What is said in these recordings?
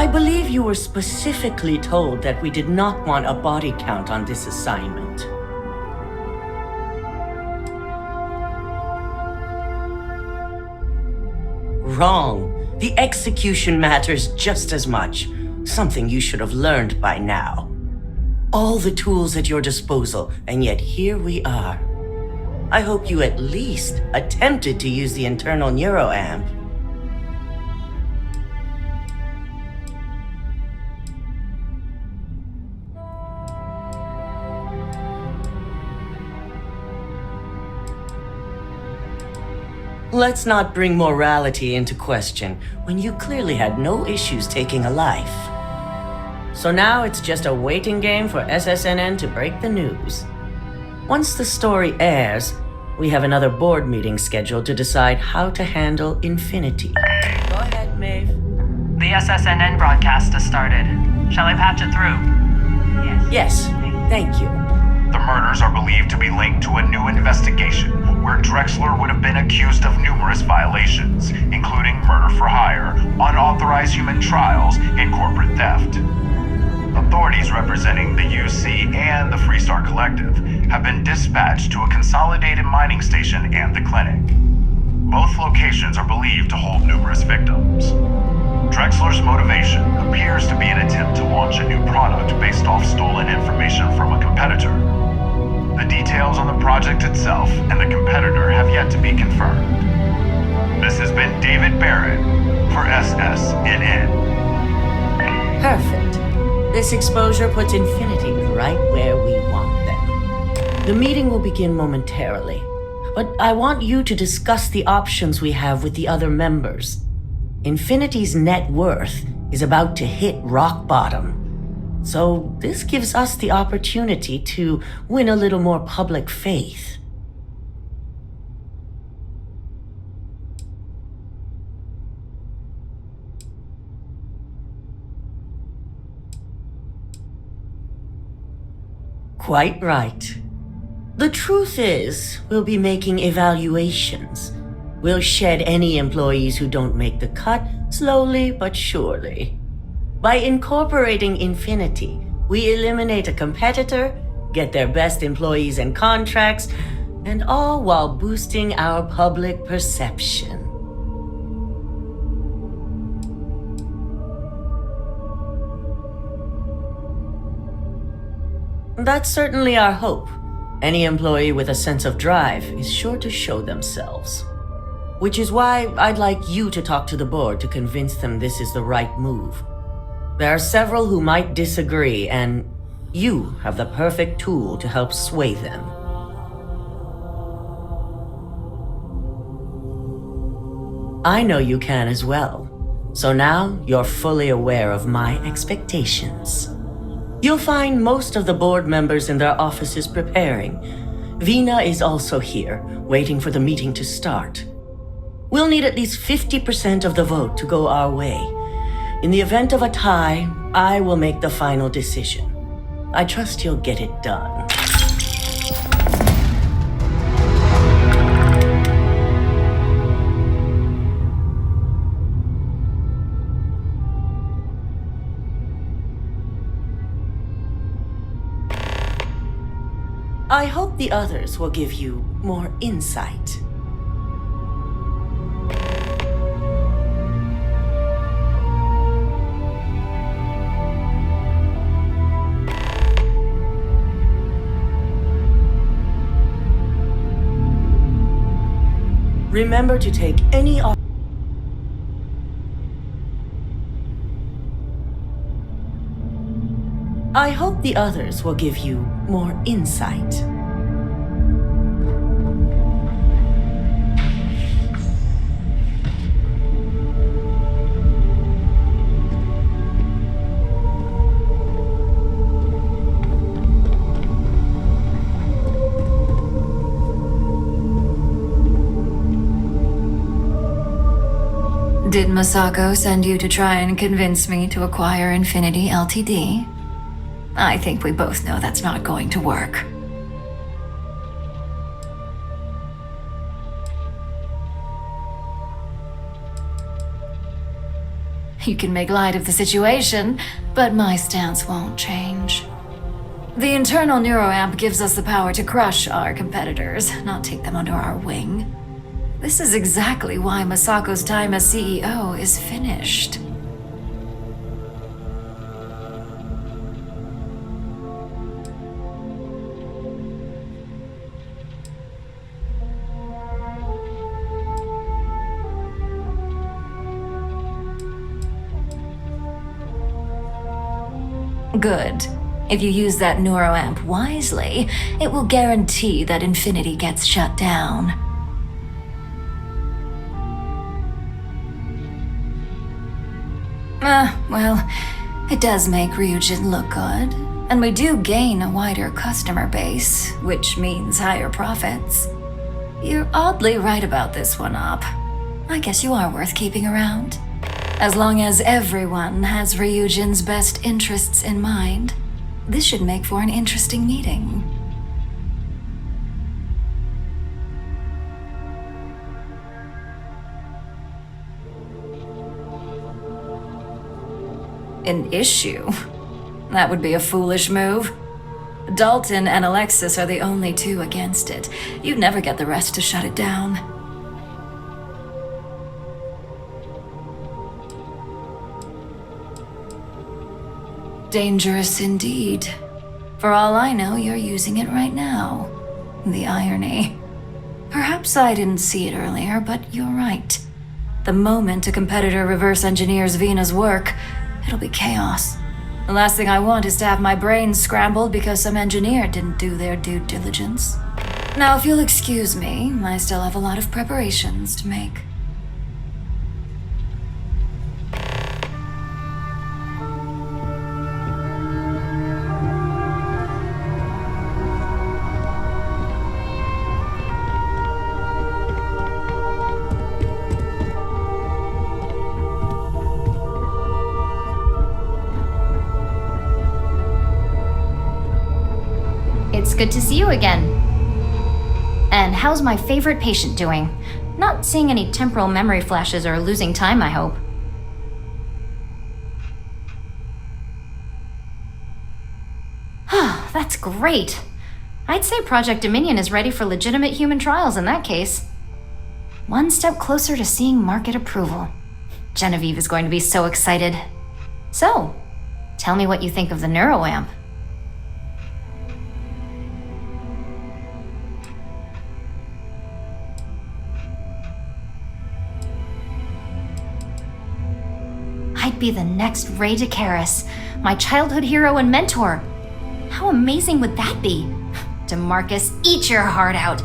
I believe you were specifically told that we did not want a body count on this assignment. Wrong. The execution matters just as much. Something you should have learned by now. All the tools at your disposal, and yet here we are. I hope you at least attempted to use the internal neuroamp. Let's not bring morality into question when you clearly had no issues taking a life. So now it's just a waiting game for SSNN to break the news. Once the story airs, we have another board meeting scheduled to decide how to handle Infinity. Go ahead, Maeve. The SSNN broadcast has started. Shall I patch it through? Yes, thank you. The murders are believed to be linked to a new investigation where Drexler would have been accused of numerous violations, including murder for hire, unauthorized human trials, and corporate theft. Authorities representing the UC and the Freestar Collective have been dispatched to a consolidated mining station and the clinic. Both locations are believed to hold numerous victims. Drexler's motivation appears to be an attempt to launch a new product based off stolen information from a competitor. The details on the project itself and the competitor have yet to be confirmed. This has been David Barrett for SSNN. Perfect. This exposure puts Infinity right where we want them. The meeting will begin momentarily, but I want you to discuss the options we have with the other members. Infinity's net worth is about to hit rock bottom. So this gives us the opportunity to win a little more public faith. Quite right. The truth is, we'll be making evaluations. We'll shed any employees who don't make the cut, slowly but surely. By incorporating Infinity, we eliminate a competitor, get their best employees and contracts, and all while boosting our public perception. That's certainly our hope. Any employee with a sense of drive is sure to show themselves. Which is why I'd like you to talk to the board to convince them this is the right move. There are several who might disagree, and you have the perfect tool to help sway them. I know you can as well, so now you're fully aware of my expectations. You'll find most of the board members in their offices preparing. Vina is also here, waiting for the meeting to start. We'll need at least 50% of the vote to go our way. In the event of a tie, I will make the final decision. I trust you'll get it done. I hope the others will give you more insight. Remember to take any I hope the others will give you more insight. Did Masako send you to try and convince me to acquire Infinity Ltd? I think we both know that's not going to work. You can make light of the situation, but my stance won't change. The internal neuroamp gives us the power to crush our competitors, not take them under our wing. This is exactly why Masako's time as CEO is finished. Good. If you use that neuroamp wisely, it will guarantee that Infinity gets shut down. Well, it does make Ryujin look good, and we do gain a wider customer base, which means higher profits. You're oddly right about this one, Op. I guess you are worth keeping around. As long as everyone has Ryujin's best interests in mind, this should make for an interesting meeting. An issue? That would be a foolish move. Dalton and Alexis are the only two against it. You'd never get the rest to shut it down. Dangerous indeed. For all I know, you're using it right now. The irony. Perhaps I didn't see it earlier, but you're right. The moment a competitor reverse engineers Vina's work, it'll be chaos. The last thing I want is to have my brain scrambled because some engineer didn't do their due diligence. Now, if you'll excuse me, I still have a lot of preparations to make. It's good to see you again. And how's my favorite patient doing? Not seeing any temporal memory flashes or losing time, I hope. That's great. I'd say Project Dominion is ready for legitimate human trials in that case. One step closer to seeing market approval. Genevieve is going to be so excited. So, tell me what you think of the neuroamp. I'd be the next Ray DeCaris, my childhood hero and mentor. How amazing would that be? DeMarcus, eat your heart out.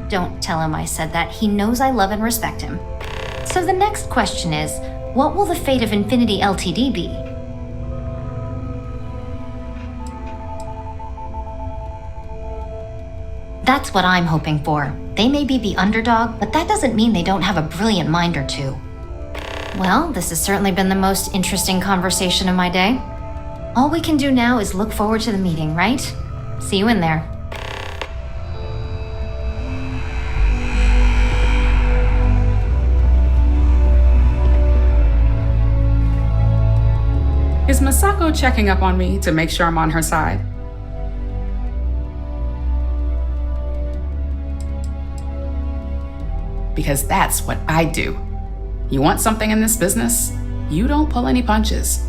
Don't tell him I said that. He knows I love and respect him. So the next question is, what will the fate of Infinity Ltd be? That's what I'm hoping for. They may be the underdog, but that doesn't mean they don't have a brilliant mind or two. Well, this has certainly been the most interesting conversation of my day. All we can do now is look forward to the meeting, right? See you in there. Is Masako checking up on me to make sure I'm on her side? Because that's what I do. You want something in this business? You don't pull any punches.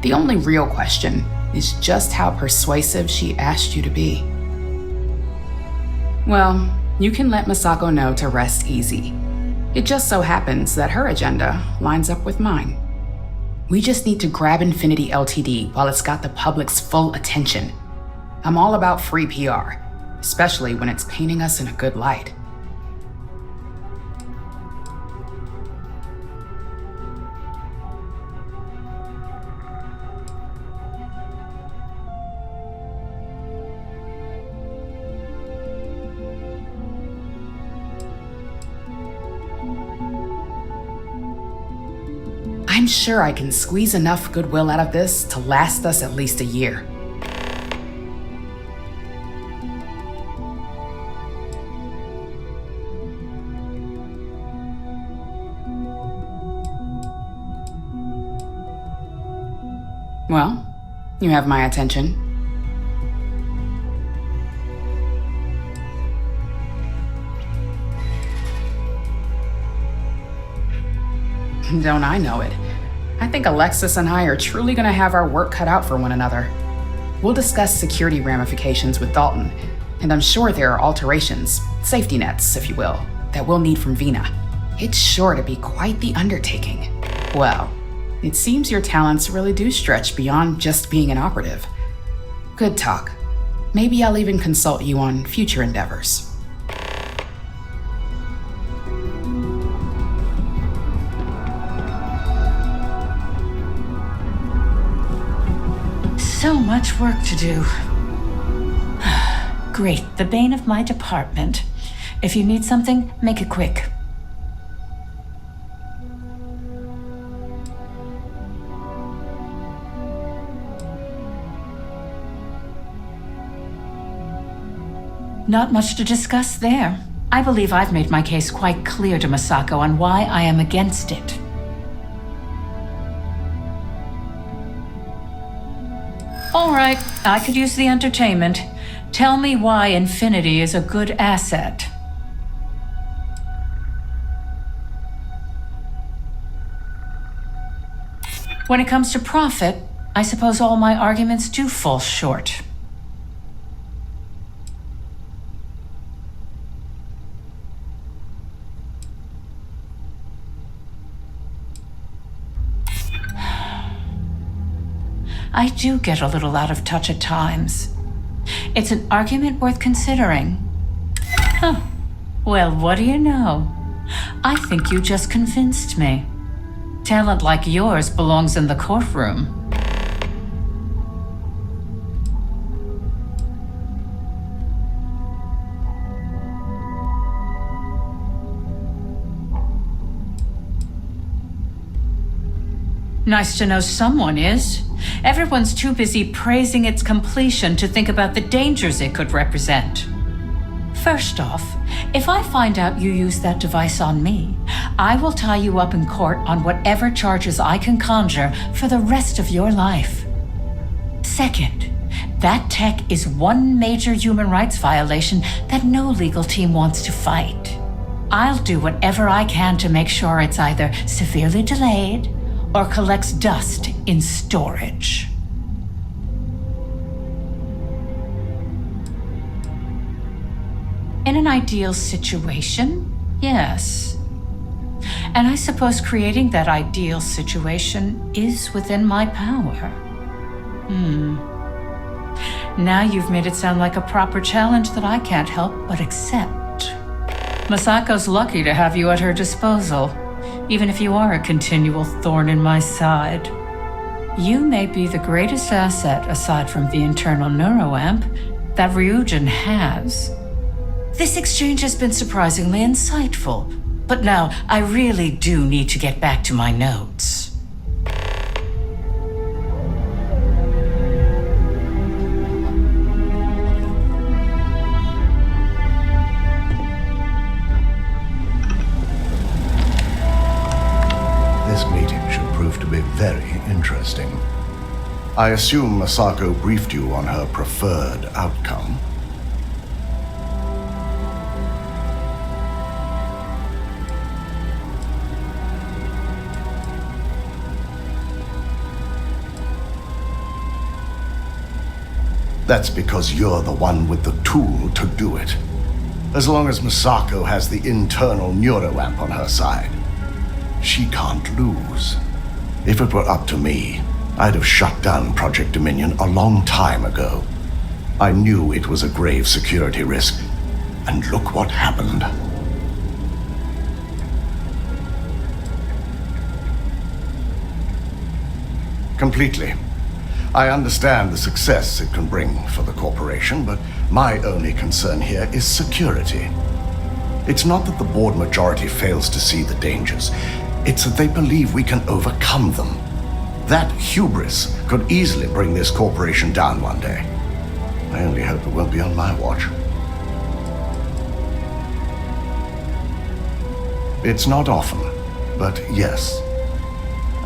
The only real question is just how persuasive she asked you to be. Well, you can let Masako know to rest easy. It just so happens that her agenda lines up with mine. We just need to grab Infinity Ltd while it's got the public's full attention. I'm all about free PR, especially when it's painting us in a good light. I'm sure I can squeeze enough goodwill out of this to last us at least a year. Well, you have my attention. Don't I know it? I think Alexis and I are truly gonna have our work cut out for one another. We'll discuss security ramifications with Dalton, and I'm sure there are alterations, safety nets, if you will, that we'll need from Vina. It's sure to be quite the undertaking. Well, it seems your talents really do stretch beyond just being an operative. Good talk. Maybe I'll even consult you on future endeavors. So much work to do. Great, the bane of my department. If you need something, make it quick. Not much to discuss there. I believe I've made my case quite clear to Masako on why I am against it. All right, I could use the entertainment. Tell me why Infinity is a good asset. When it comes to profit, I suppose all my arguments do fall short. I do get a little out of touch at times. It's an argument worth considering. Huh. Well, what do you know? I think you just convinced me. Talent like yours belongs in the courtroom. Nice to know someone is. Everyone's too busy praising its completion to think about the dangers it could represent. First off, if I find out you used that device on me, I will tie you up in court on whatever charges I can conjure for the rest of your life. Second, that tech is one major human rights violation that no legal team wants to fight. I'll do whatever I can to make sure it's either severely delayed or collects dust in storage. In an ideal situation, yes. And I suppose creating that ideal situation is within my power. Now you've made it sound like a proper challenge that I can't help but accept. Masako's lucky to have you at her disposal, even if you are a continual thorn in my side. You may be the greatest asset, aside from the internal neuroamp, that Ryujin has. This exchange has been surprisingly insightful, but now I really do need to get back to my notes. This meeting should prove to be very interesting. I assume Masako briefed you on her preferred outcome. That's because you're the one with the tool to do it. As long as Masako has the internal neuroamp on her side, she can't lose. If it were up to me, I'd have shut down Project Dominion a long time ago. I knew it was a grave security risk, and look what happened. Completely. I understand the success it can bring for the corporation, but my only concern here is security. It's not that the board majority fails to see the dangers. It's that they believe we can overcome them. That hubris could easily bring this corporation down one day. I only hope it won't be on my watch. It's not often, but yes.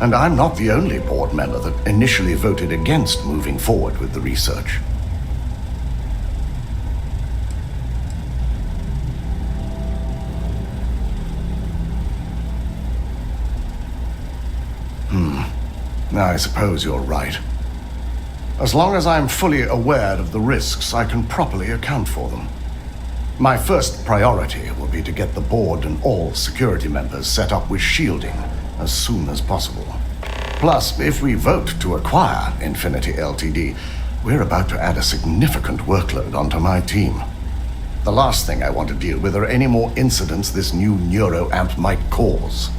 And I'm not the only board member that initially voted against moving forward with the research. I suppose you're right. As long as I'm fully aware of the risks, I can properly account for them. My first priority will be to get the board and all security members set up with shielding as soon as possible. Plus, if we vote to acquire Infinity Ltd, we're about to add a significant workload onto my team. The last thing I want to deal with are any more incidents this new neuroamp might cause.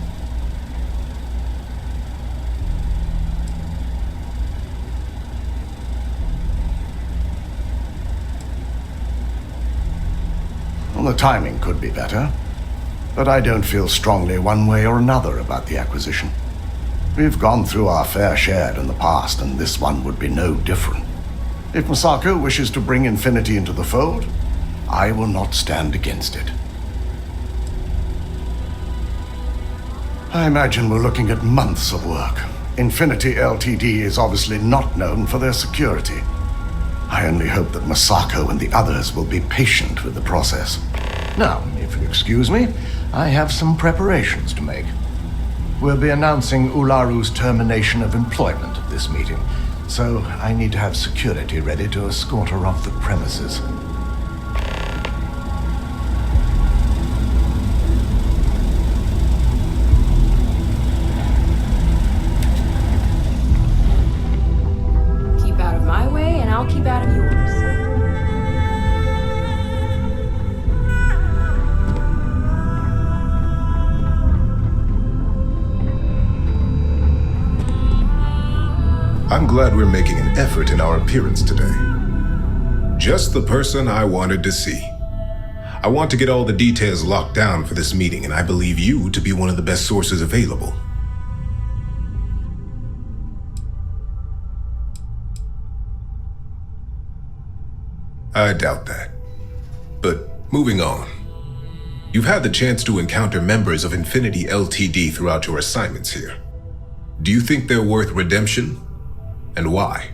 Well, the timing could be better, but I don't feel strongly one way or another about the acquisition. We've gone through our fair share in the past, and this one would be no different. If Masako wishes to bring Infinity into the fold, I will not stand against it. I imagine we're looking at months of work. Infinity Ltd is obviously not known for their security. I only hope that Masako and the others will be patient with the process. Now, if you'll excuse me, I have some preparations to make. We'll be announcing Ularu's termination of employment at this meeting, so I need to have security ready to escort her off the premises. Keep out of my way, and I'll keep out of yours. I'm glad we're making an effort in our appearance today. Just the person I wanted to see. I want to get all the details locked down for this meeting, and I believe you to be one of the best sources available. I doubt that. But moving on. You've had the chance to encounter members of Infinity Ltd throughout your assignments here. Do you think they're worth redemption? And why?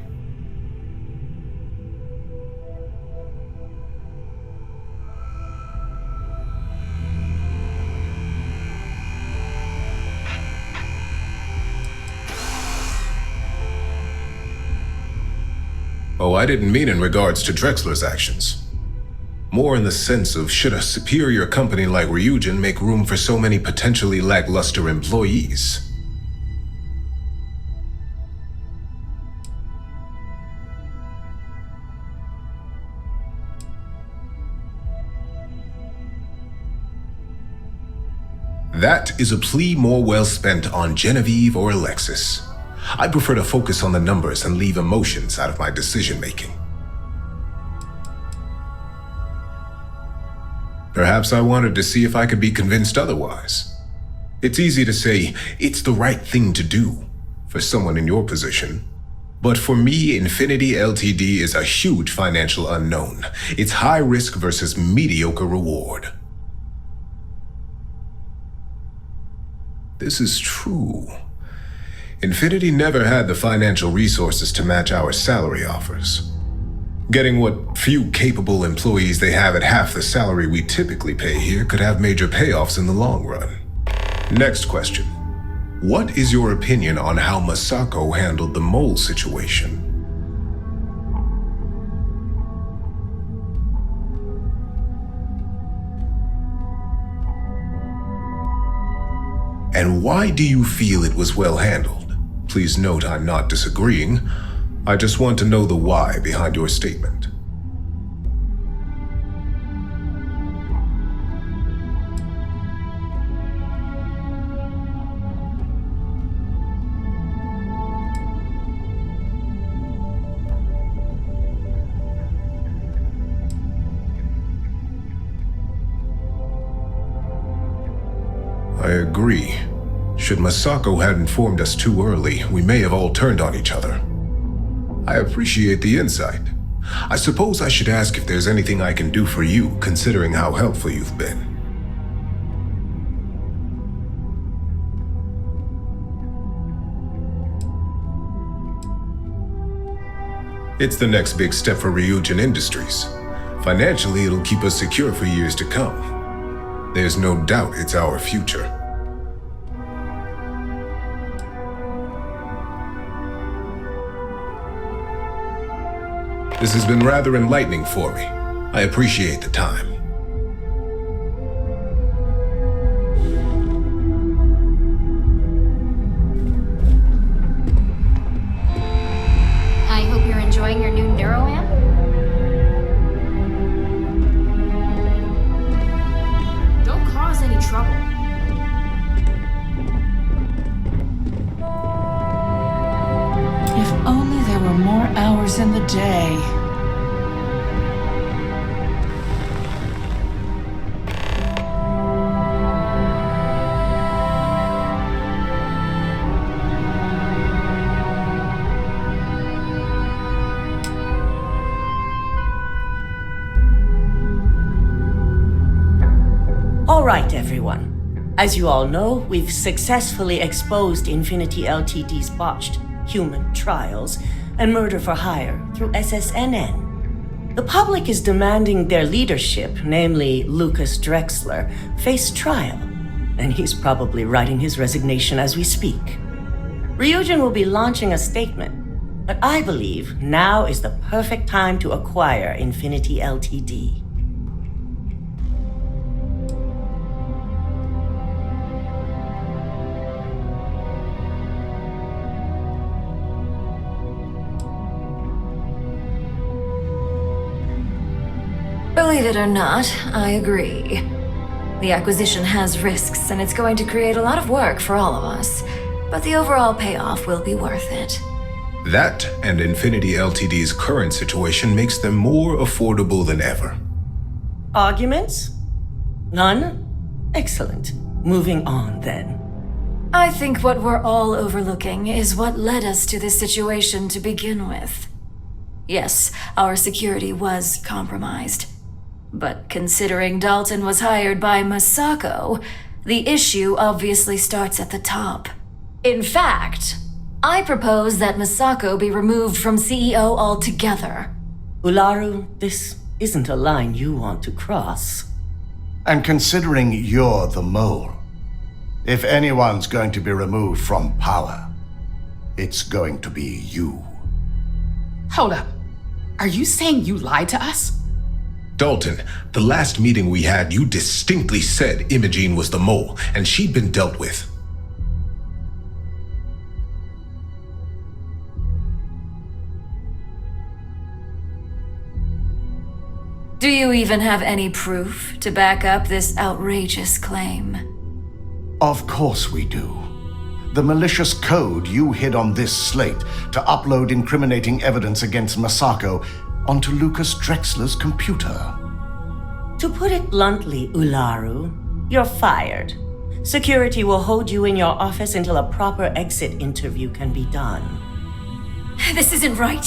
Oh, I didn't mean in regards to Drexler's actions. More in the sense of, should a superior company like Ryujin make room for so many potentially lackluster employees? That is a plea more well spent on Genevieve or Alexis. I prefer to focus on the numbers and leave emotions out of my decision-making. Perhaps I wanted to see if I could be convinced otherwise. It's easy to say it's the right thing to do for someone in your position. But for me, Infinity Ltd is a huge financial unknown. It's high risk versus mediocre reward. This is true. Infinity never had the financial resources to match our salary offers. Getting what few capable employees they have at half the salary we typically pay here could have major payoffs in the long run. Next question. What is your opinion on how Masako handled the mole situation? And why do you feel it was well handled? Please note I'm not disagreeing. I just want to know the why behind your statement. I agree. Should Masako had informed us too early, we may have all turned on each other. I appreciate the insight. I suppose I should ask if there's anything I can do for you, considering how helpful you've been. It's the next big step for Ryujin Industries. Financially, it'll keep us secure for years to come. There's no doubt it's our future. This has been rather enlightening for me. I appreciate the time. I hope you're enjoying your new neuroamp. Don't cause any trouble. If only there were more hours in the day. All right, everyone. As you all know, we've successfully exposed Infinity Ltd's botched human trials and murder for hire through SSNN. The public is demanding their leadership, namely Lucas Drexler, face trial, and he's probably writing his resignation as we speak. Ryujin will be launching a statement, but I believe now is the perfect time to acquire Infinity Ltd. Believe it or not, I agree. The acquisition has risks, and it's going to create a lot of work for all of us. But the overall payoff will be worth it. That and Infinity Ltd's current situation makes them more affordable than ever. Arguments? None? Excellent. Moving on, then. I think what we're all overlooking is what led us to this situation to begin with. Yes, our security was compromised. But considering Dalton was hired by Masako, the issue obviously starts at the top. In fact, I propose that Masako be removed from CEO altogether. Ularu, this isn't a line you want to cross. And considering you're the mole, if anyone's going to be removed from power, it's going to be you. Hold up. Are you saying you lied to us? Dalton, the last meeting we had, you distinctly said Imogene was the mole, and she'd been dealt with. Do you even have any proof to back up this outrageous claim? Of course we do. The malicious code you hid on this slate to upload incriminating evidence against Masako onto Lucas Drexler's computer. To put it bluntly, Ularu, you're fired. Security will hold you in your office until a proper exit interview can be done. This isn't right.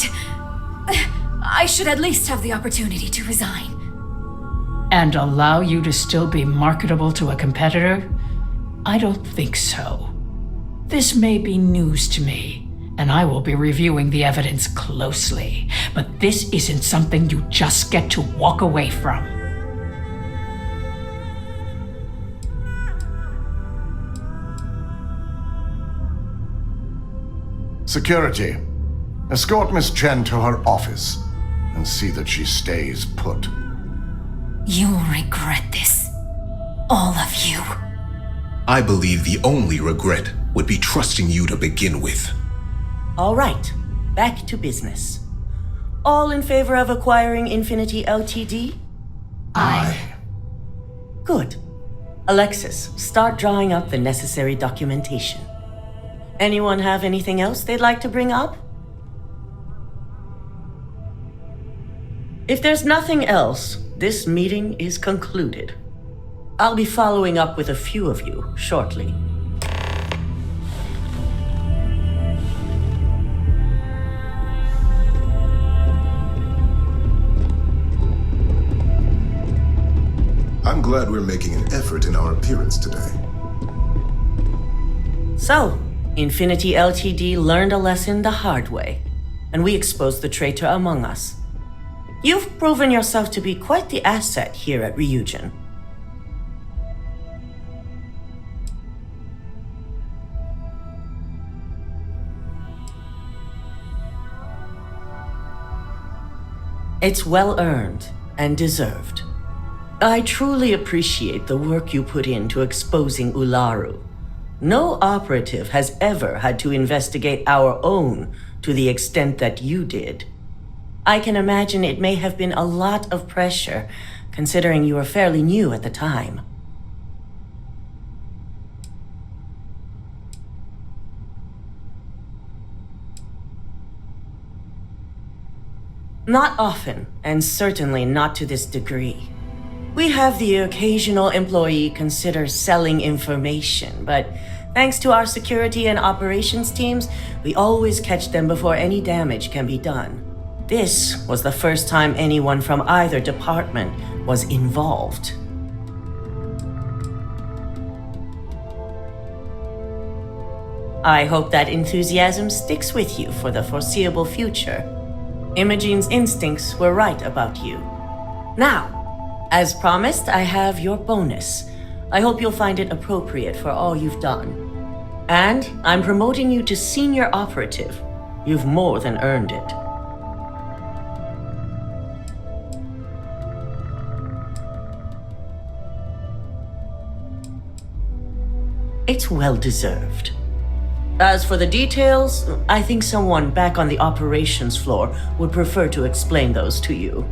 I should at least have the opportunity to resign. And allow you to still be marketable to a competitor? I don't think so. This may be news to me, and I will be reviewing the evidence closely. But this isn't something you just get to walk away from. Security, escort Miss Chen to her office and see that she stays put. You'll regret this. All of you. I believe the only regret would be trusting you to begin with. All right, back to business. All in favor of acquiring Infinity Ltd? Aye. Good. Alexis, start drawing up the necessary documentation. Anyone have anything else they'd like to bring up? If there's nothing else, this meeting is concluded. I'll be following up with a few of you shortly. I'm glad we're making an effort in our appearance today. So, Infinity Ltd learned a lesson the hard way. and we exposed the traitor among us. You've proven yourself to be quite the asset here at Ryujin. It's well earned and deserved. I truly appreciate the work you put into exposing Ularu. No operative has ever had to investigate our own to the extent that you did. I can imagine it may have been a lot of pressure, considering you were fairly new at the time. Not often, and certainly not to this degree. We have the occasional employee consider selling information, but thanks to our security and operations teams, we always catch them before any damage can be done. This was the first time anyone from either department was involved. I hope that enthusiasm sticks with you for the foreseeable future. Imogene's instincts were right about you. Now, as promised, I have your bonus. I hope you'll find it appropriate for all you've done. And I'm promoting you to senior operative. You've more than earned it. It's well deserved. As for the details, I think someone back on the operations floor would prefer to explain those to you.